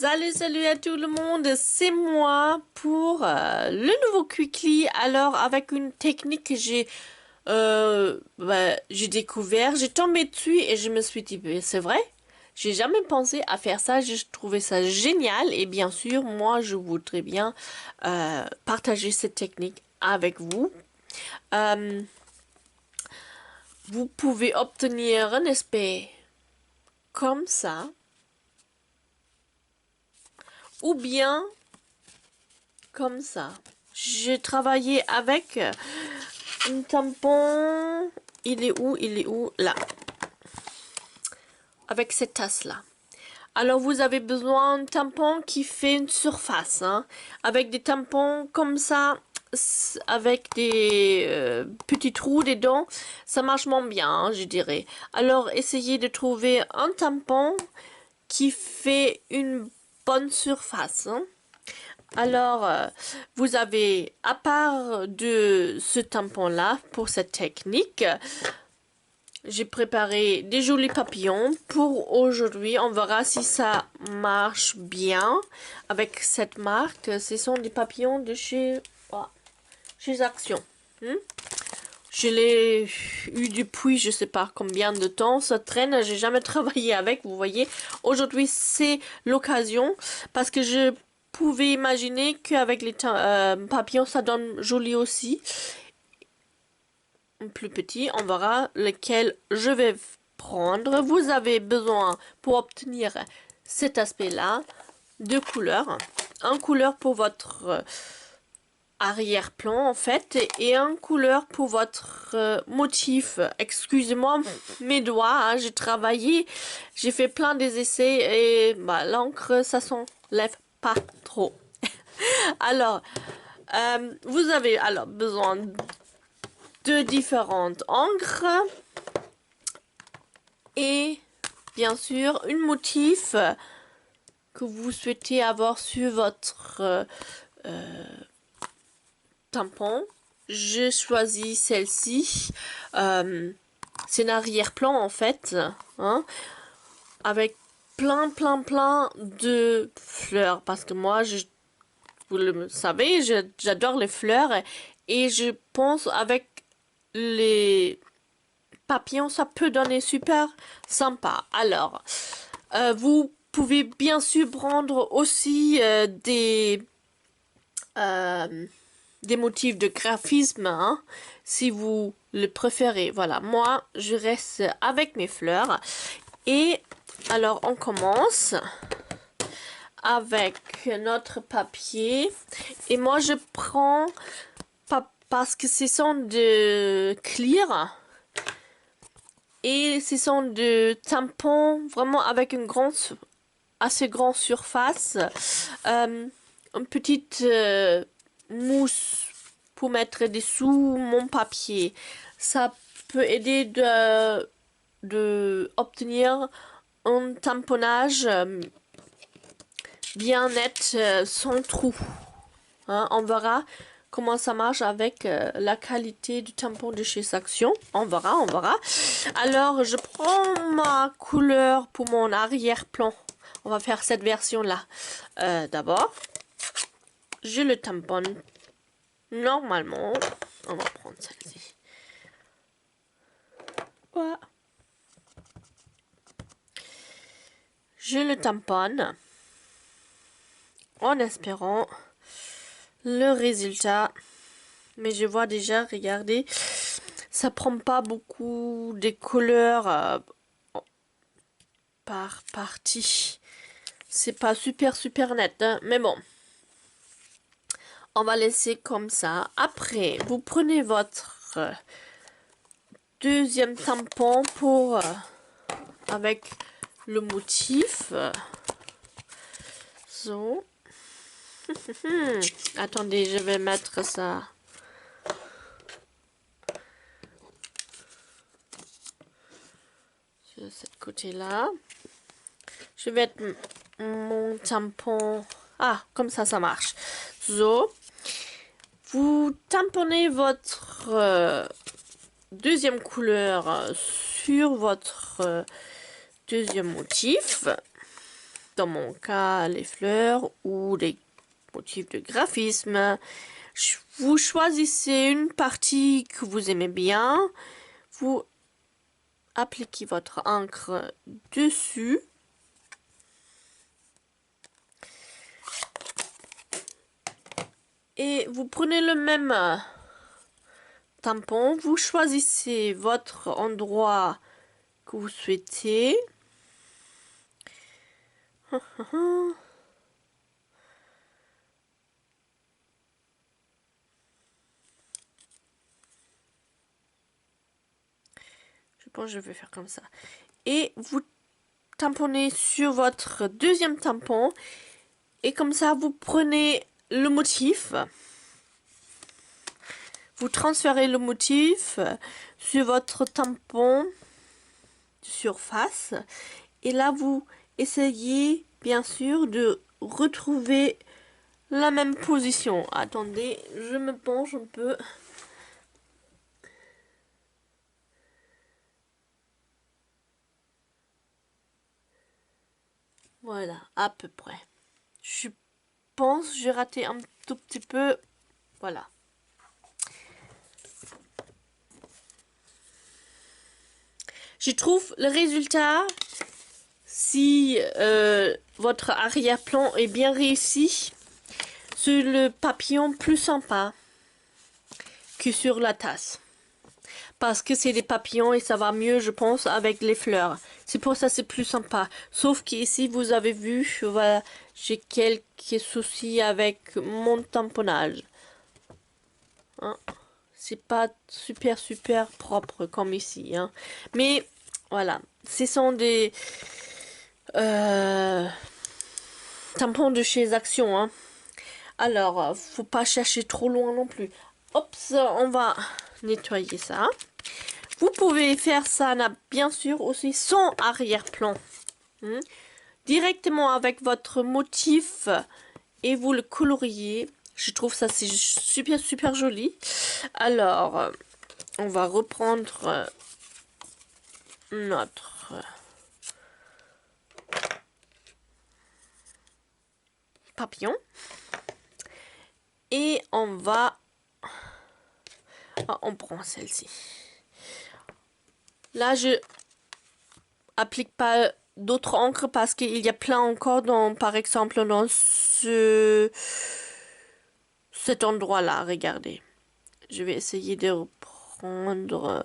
Salut à tout le monde, c'est moi pour le nouveau Quickly. Alors avec une technique que j'ai découvert, j'ai tombé dessus et je me suis dit c'est vrai, j'ai jamais pensé à faire ça, j'ai trouvé ça génial et bien sûr moi je voudrais bien partager cette technique avec vous. Euh, Vous pouvez obtenir un aspect comme ça ou bien comme ça. J'ai travaillé avec un tampon. Il est où? Il est où? Là. Avec cette tasse-là. Alors, vous avez besoin d'un tampon qui fait une surface. Hein, avec des tampons comme ça, avec des petits trous dedans, ça marche moins bien, hein, je dirais. Alors, essayez de trouver un tampon qui fait une bonne surface. Hein. Alors, vous avez, à part de ce tampon-là, pour cette technique, j'ai préparé des jolis papillons pour aujourd'hui. On verra si ça marche bien avec cette marque. Ce sont des papillons de chez Action. Je l'ai eu depuis je sais pas combien de temps. Ça traîne, j'ai jamais travaillé avec, vous voyez. Aujourd'hui, c'est l'occasion parce que je pouvais imaginer qu'avec les papillons, ça donne joli aussi. Plus petit, on verra lequel je vais prendre. Vous avez besoin, pour obtenir cet aspect-là, deux couleurs. Un couleur pour votre arrière-plan en fait et un couleur pour votre motif. Excusez-moi mes doigts, hein, j'ai travaillé, j'ai fait plein des essais et bah, l'encre ça s'enlève pas trop. Alors vous avez alors besoin de différentes encres et bien sûr une motif que vous souhaitez avoir sur votre tampon. J'ai choisi celle-ci. C'est un arrière-plan en fait. Hein, avec plein de fleurs. Parce que moi, vous le savez, j'adore les fleurs. Et je pense avec les papillons, ça peut donner super sympa. Alors, vous pouvez bien sûr prendre aussi des motifs de graphisme, hein, si vous le préférez. Voilà, moi, je reste avec mes fleurs. Et alors, on commence avec notre papier. Et moi, je prends, parce que ce sont de clear. Et ce sont de tampons vraiment avec une assez grande surface. Une petite mousse pour mettre dessous mon papier. Ça peut aider de obtenir un tamponnage bien net sans trou. Hein, on verra comment ça marche avec la qualité du tampon de chez Action. On verra. Alors, je prends ma couleur pour mon arrière-plan. On va faire cette version-là. D'abord, je le tamponne normalement. On va prendre celle-ci. Voilà. Je le tamponne en espérant le résultat. Mais je vois déjà, regardez, ça prend pas beaucoup de couleurs par partie. C'est pas super net, hein, mais bon. On va laisser comme ça. Après, vous prenez votre deuxième tampon pour avec le motif. So. Attendez, je vais mettre ça. Sur cette côté-là. Je vais mettre mon tampon. Ah, comme ça marche. So. Vous tamponnez votre deuxième couleur sur votre deuxième motif. dans mon cas, les fleurs ou les motifs de graphisme. Vous choisissez une partie que vous aimez bien. Vous appliquez votre encre dessus. Et vous prenez le même tampon. Vous choisissez votre endroit que vous souhaitez. Je pense que je vais faire comme ça. Et vous tamponnez sur votre deuxième tampon. Et comme ça, vous prenez le motif. Vous transférez le motif sur votre tampon de surface. Et là, vous essayez, bien sûr, de retrouver la même position. Attendez, je me penche un peu. Voilà, à peu près. Je pense que j'ai raté un tout petit peu. Voilà. Je trouve le résultat, si votre arrière-plan est bien réussi, sur le papillon plus sympa que sur la tasse. Parce que c'est des papillons et ça va mieux, je pense, avec les fleurs. C'est pour ça que c'est plus sympa. Sauf qu'ici, vous avez vu, voilà, j'ai quelques soucis avec mon tamponnage. Hein? C'est pas super propre comme ici. Hein? Mais voilà, ce sont des tampons de chez Action. Hein? Alors, faut pas chercher trop loin non plus. Hop, on va nettoyer ça. Vous pouvez faire ça, bien sûr, aussi sans arrière-plan. Directement avec votre motif et vous le coloriez. Je trouve ça c'est super joli. Alors, on va reprendre notre papillon. Et on va... on prend celle-ci. Là, je applique pas d'autres encres parce qu'il y a plein encore dans, par exemple, dans cet endroit-là. Regardez. Je vais essayer de reprendre...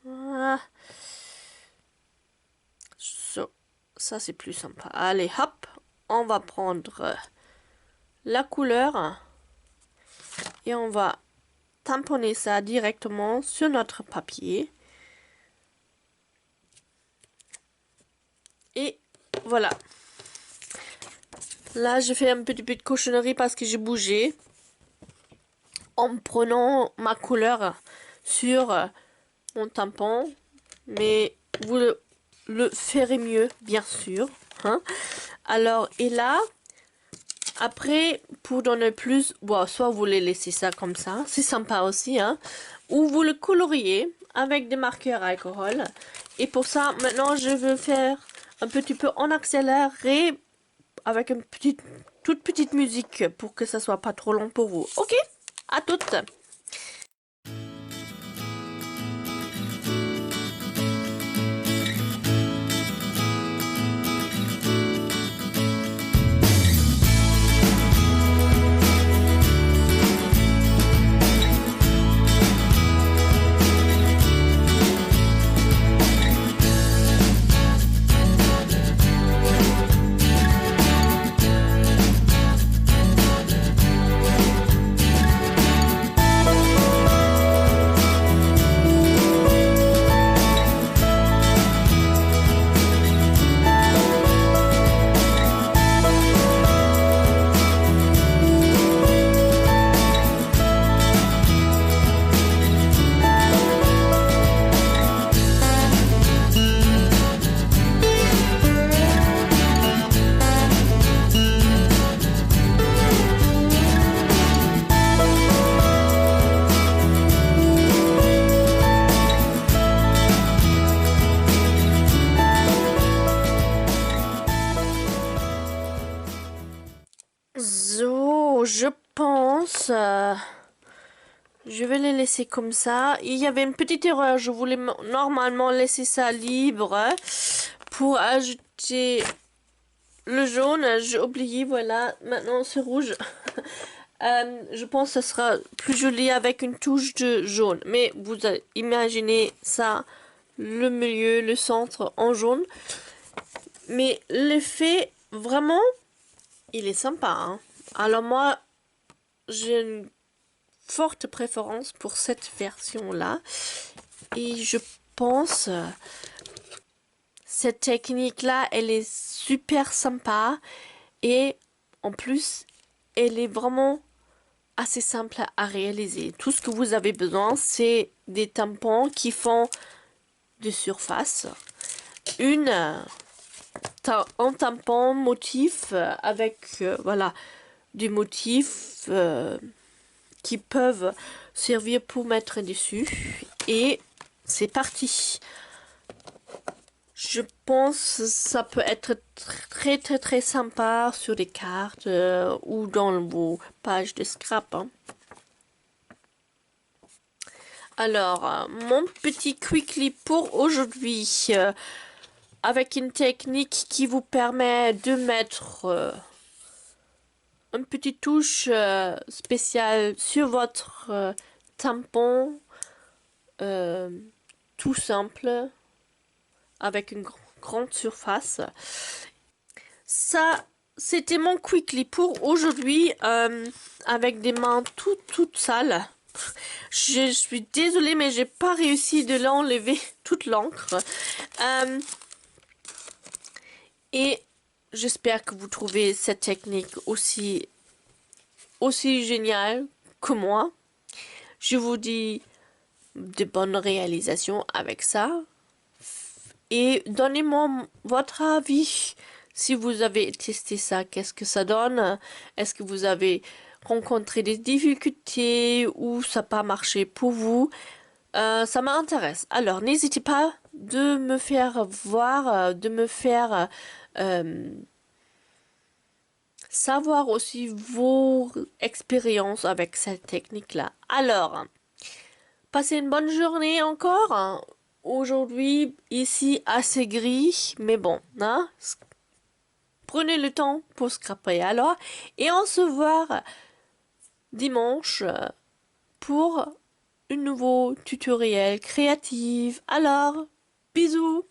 Voilà. Ça, c'est plus sympa. Allez, hop. On va prendre la couleur. Et on va tamponner ça directement sur notre papier. Et voilà. Là, je fais un petit peu de cochonnerie parce que j'ai bougé. En prenant ma couleur sur mon tampon. Mais vous le ferez mieux, bien sûr. Hein? Alors, et là... Après, pour donner plus, bon, soit vous les laissez ça comme ça, c'est sympa aussi, hein, ou vous le coloriez avec des marqueurs à alcool. Et pour ça, maintenant, je veux faire un petit peu en accéléré avec une toute petite musique pour que ça soit pas trop long pour vous. Ok, à toutes. je vais les laisser comme ça. Il y avait une petite erreur. Je voulais normalement laisser ça libre pour ajouter le jaune. J'ai oublié, voilà. Maintenant, c'est rouge. Je pense que ça sera plus joli avec une touche de jaune. Mais vous imaginez ça, le milieu, le centre en jaune. Mais l'effet, vraiment, il est sympa. Hein. Alors moi, j'ai une forte préférence pour cette version-là. Et je pense cette technique-là, elle est super sympa. Et en plus, elle est vraiment assez simple à réaliser. Tout ce que vous avez besoin, c'est des tampons qui font de surface. Un tampon motif avec voilà des motifs qui peuvent servir pour mettre dessus. Et c'est parti. Je pense que ça peut être très sympa sur des cartes ou dans vos pages de scrap. Hein. Alors, mon petit quickly pour aujourd'hui, avec une technique qui vous permet de mettre une petite touche spéciale sur votre tampon, tout simple, avec une grande surface. Ça, c'était mon quickly pour aujourd'hui, avec des mains toutes sales. Je suis désolée, mais j'ai pas réussi de l'enlever toute l'encre. Et j'espère que vous trouvez cette technique aussi géniale que moi. Je vous dis de bonnes réalisations avec ça. Et donnez-moi votre avis. Si vous avez testé ça, qu'est-ce que ça donne? Est-ce que vous avez rencontré des difficultés ou ça n'a pas marché pour vous? Ça m'intéresse. Alors, n'hésitez pas de me faire voir, de me faire savoir aussi vos expériences avec cette technique-là. Alors, passez une bonne journée encore. Hein. Aujourd'hui, ici, assez gris, mais bon, hein, prenez le temps pour scraper alors. Et on se voit dimanche pour un nouveau tutoriel créatif. Alors, bisous!